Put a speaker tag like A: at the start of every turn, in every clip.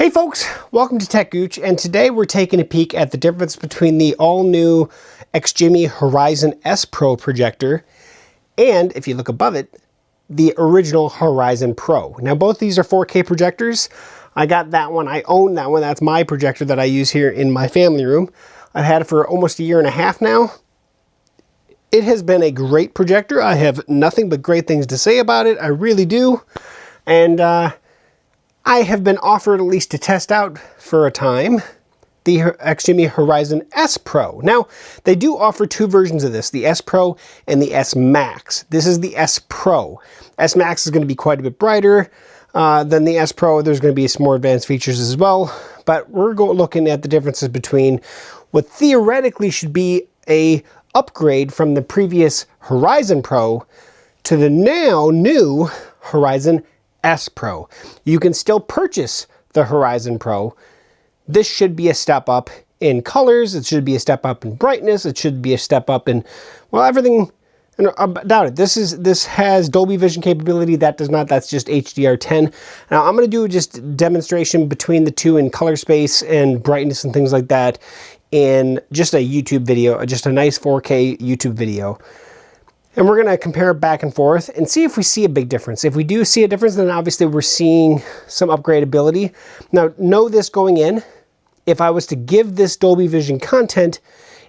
A: Hey folks, welcome to techgooch, and today we're taking a peek at the difference between the all-new XGIMI Horizon S Pro projector and, if you look above it, the original Horizon Pro. Now both these are 4K projectors. I got that one, I own that one, that's my projector that I use here in my family room. I've had it for almost a year and a half now. It has been a great projector. I have nothing but great things to say about it, I really do. And I have been offered, at least to test out for a time, the XGIMI Horizon S Pro. Now, they do offer two versions of this, the S Pro and the S Max. This is the S Pro. S Max is going to be quite a bit brighter than the S Pro. There's going to be some more advanced features as well, but we're looking at the differences between what theoretically should be a upgrade from the previous Horizon Pro to the now new Horizon S Pro. You can still purchase the Horizon Pro. This should be a step up in colors, it should be a step up in brightness, it should be a step up in, well, everything. Doubt it. This has Dolby Vision capability, that does not, that's just HDR10. Now I'm going to do just a demonstration between the two in color space and brightness and things like that in just a YouTube video, just a nice 4K YouTube video. And we're going to compare it back and forth and see if we see a big difference. If we do see a difference, then obviously we're seeing some upgradability. Now, know this going in, if I was to give this Dolby Vision content,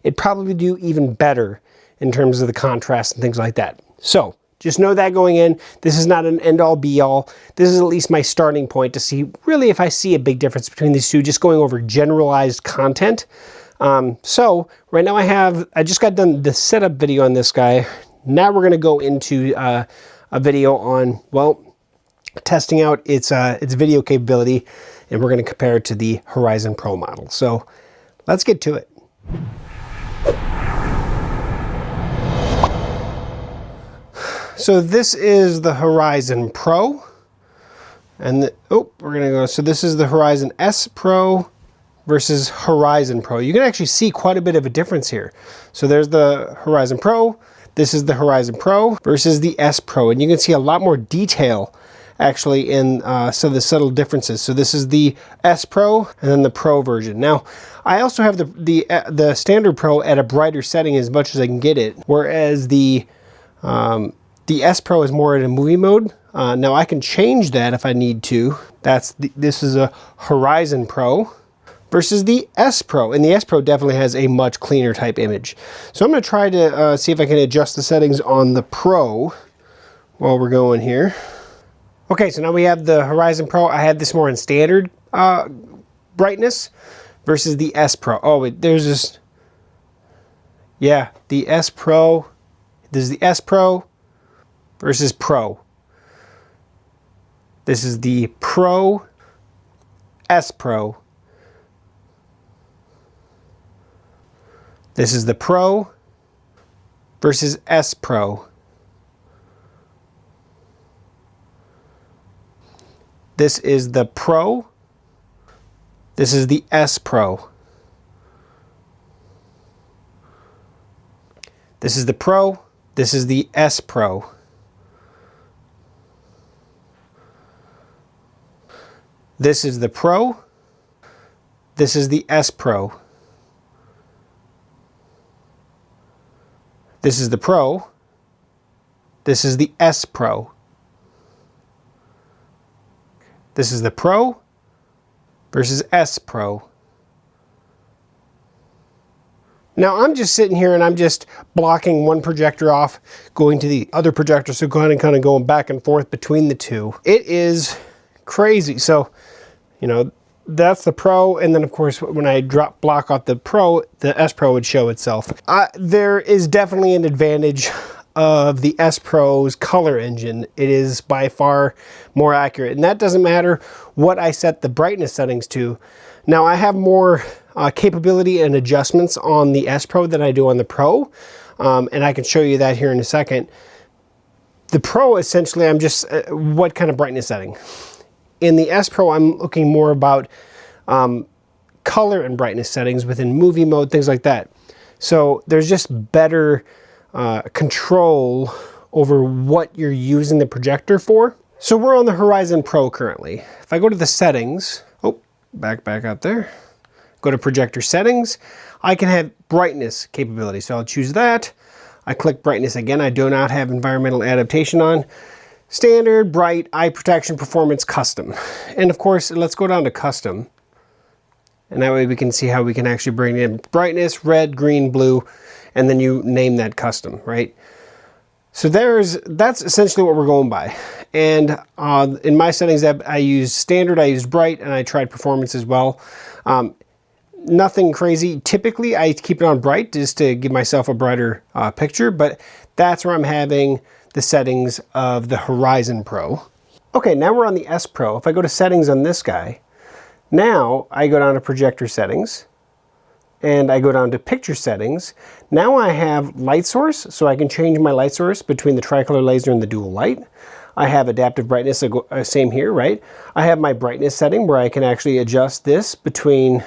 A: it'd probably do even better in terms of the contrast and things like that. So, just know that going in. This is not an end-all be-all. This is at least my starting point to see really if I see a big difference between these two, just going over generalized content. So, right now I just got done the setup video on this guy. Now we're going to go into a video on, well, testing out its video capability, and we're going to compare it to the Horizon Pro model. So let's get to it. So this is the Horizon Pro, and we're going to go, so this is the Horizon S Pro versus Horizon Pro. You can actually see quite a bit of a difference here. So there's the Horizon Pro. This is the Horizon Pro versus the S Pro, and you can see a lot more detail actually in some of the subtle differences. So this is the S Pro and then the Pro version. Now, I also have the standard Pro at a brighter setting as much as I can get it, whereas the S Pro is more in a movie mode. Now I can change that if I need to. This is a Horizon Pro versus the S Pro, and the S Pro definitely has a much cleaner type image. So I'm going to try to see if I can adjust the settings on the Pro while we're going here. Okay, so now we have the Horizon Pro. I had this more in standard brightness versus the S Pro. Oh, wait, there's this, yeah, the S Pro. This is the S Pro versus Pro. This is the Pro, S Pro. This is the Pro versus S Pro. This is the Pro. This is the S Pro. This is the Pro. This is the S Pro. This is the Pro. This is the S Pro. This is the Pro. This is the S Pro. This is the Pro versus S Pro. Now I'm just sitting here and I'm just blocking one projector off, going to the other projector, so kind of going back and forth between the two. It is crazy. So, you know, that's the Pro, and then of course when I block off the Pro, the S Pro would show itself. There is definitely an advantage of the S Pro's color engine. It is by far more accurate, and that doesn't matter what I set the brightness settings to. Now I have more capability and adjustments on the S Pro than I do on the Pro, and I can show you that here in a second. The Pro, essentially, I'm just what kind of brightness setting. In the S Pro, I'm looking more about color and brightness settings within movie mode, things like that. So there's just better control over what you're using the projector for. So we're on the Horizon Pro currently. If I go to the settings, back out there. Go to projector settings. I can have brightness capability, so I'll choose that. I click brightness again. I do not have environmental adaptation on. Standard, bright, eye protection, performance, custom. And of course, let's go down to custom. And that way we can see how we can actually bring in brightness, red, green, blue, and then you name that custom, right? So that's essentially what we're going by. And in my settings, I use standard, I used bright, and I tried performance as well. Nothing crazy. Typically, I keep it on bright just to give myself a brighter picture, but that's where I'm having the settings of the Horizon Pro. Okay, now we're on the S Pro. If I go to settings on this guy, now I go down to projector settings, and I go down to picture settings. Now I have light source, so I can change my light source between the tricolor laser and the dual light. I have adaptive brightness, same here, right? I have my brightness setting where I can actually adjust this between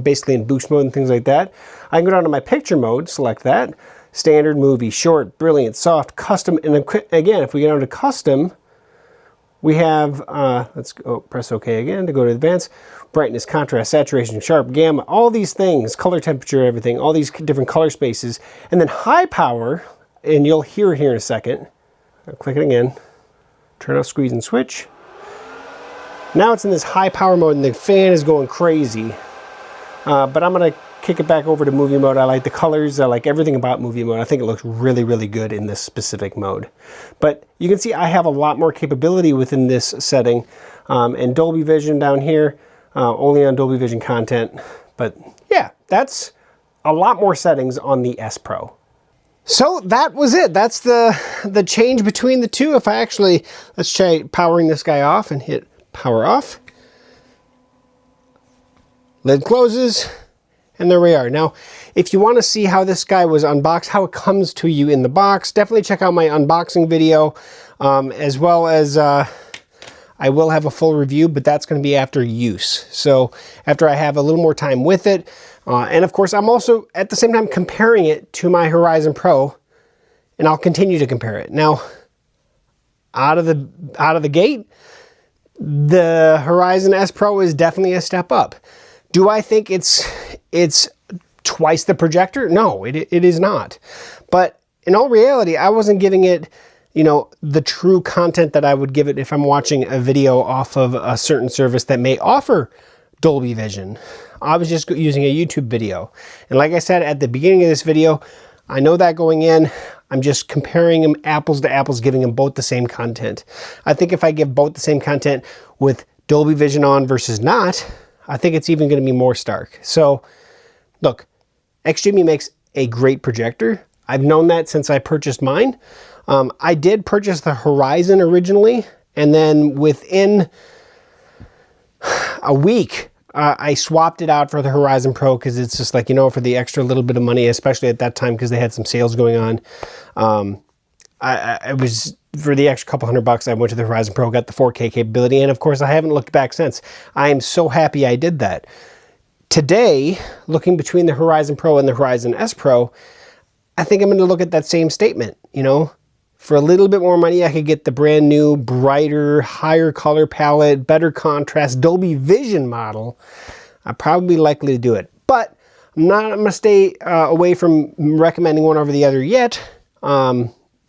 A: basically in boost mode and things like that. I can go down to my picture mode, select that. Standard, movie, short, brilliant, soft, custom, and again, if we get down to custom, we have, let's go press OK again to go to advanced. Brightness, contrast, saturation, sharp, gamma, all these things, color temperature, everything, all these different color spaces. And then high power, and you'll hear here in a second. I'll click it again, turn off squeeze and switch. Now it's in this high power mode and the fan is going crazy. But I'm gonna kick it back over to movie mode. I like the colors, I like everything about movie mode. I think it looks really, really good in this specific mode. But you can see I have a lot more capability within this setting. And Dolby Vision down here, only on Dolby Vision content. But yeah, that's a lot more settings on the S Pro. So that was it. That's the change between the two. If I actually, let's try powering this guy off and hit power off. Lid closes, and there we are. Now, if you want to see how this guy was unboxed, how it comes to you in the box, definitely check out my unboxing video, as well as I will have a full review, but that's going to be after use. So after I have a little more time with it, and of course, I'm also at the same time comparing it to my Horizon Pro, and I'll continue to compare it. Now, out of the gate, the Horizon S Pro is definitely a step up. Do I think it's twice the projector? No, it is not. But in all reality, I wasn't giving it, you know, the true content that I would give it if I'm watching a video off of a certain service that may offer Dolby Vision. I was just using a YouTube video. And like I said at the beginning of this video, I know that going in, I'm just comparing them apples to apples, giving them both the same content. I think if I give both the same content with Dolby Vision on versus not, I think it's even going to be more stark. So look, XGIMI makes a great projector. I've known that since I purchased mine. I did purchase the Horizon originally, and then within a week, I swapped it out for the Horizon Pro because it's just like, you know, for the extra little bit of money, especially at that time because they had some sales going on. I was, for the extra couple $100, I went to the Horizon Pro, got the 4K capability, and of course I haven't looked back since. I am so happy I did that. Today, looking between the Horizon Pro and the Horizon S Pro, I think I'm going to look at that same statement, you know. For a little bit more money, I could get the brand new, brighter, higher color palette, better contrast, Dolby Vision model. I'm probably likely to do it. But I'm going to stay away from recommending one over the other yet,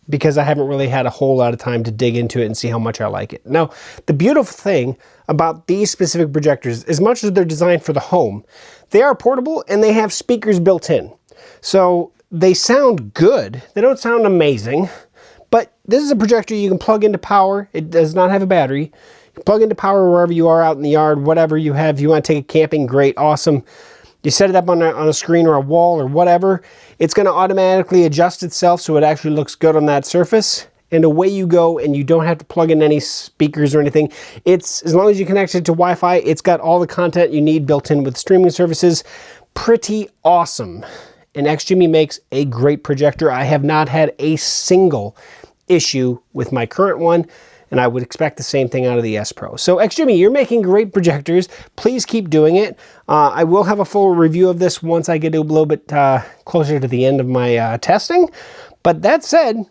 A: because I haven't really had a whole lot of time to dig into it and see how much I like it. Now, the beautiful thing about these specific projectors, as much as they're designed for the home, they are portable and they have speakers built in. So they sound good. They don't sound amazing. But this is a projector you can plug into power. It does not have a battery. You can plug into power wherever you are out in the yard, whatever you have. If you want to take it camping, great, awesome. You set it up on a screen or a wall or whatever. It's going to automatically adjust itself so it actually looks good on that surface. And away you go, and you don't have to plug in any speakers or anything. It's, as long as you connect it to Wi-Fi, it's got all the content you need built in with streaming services. Pretty awesome. And XGIMI makes a great projector. I have not had a single issue with my current one, and I would expect the same thing out of the S Pro. So XGIMI, you're making great projectors. Please keep doing it. I will have a full review of this once I get a little bit closer to the end of my testing. But that said,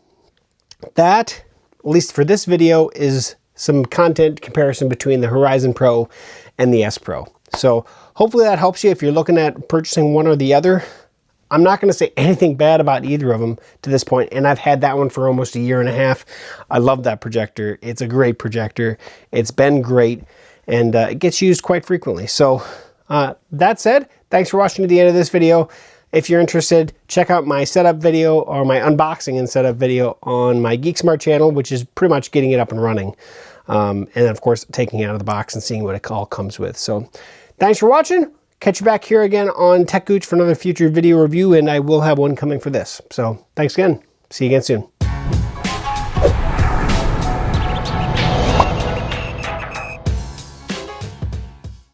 A: that, at least for this video, is some content comparison between the Horizon Pro and the S Pro. So hopefully that helps you if you're looking at purchasing one or the other. I'm not going to say anything bad about either of them to this point, and I've had that one for almost a year and a half. I love that projector. It's a great projector. It's been great, and it gets used quite frequently. So that said, thanks for watching to the end of this video. If you're interested, check out my setup video or my unboxing and setup video on my GeekSmart channel, which is pretty much getting it up and running. And then, of course, taking it out of the box and seeing what it all comes with. So thanks for watching. Catch you back here again on techgooch for another future video review, and I will have one coming for this. So thanks again. See you again soon.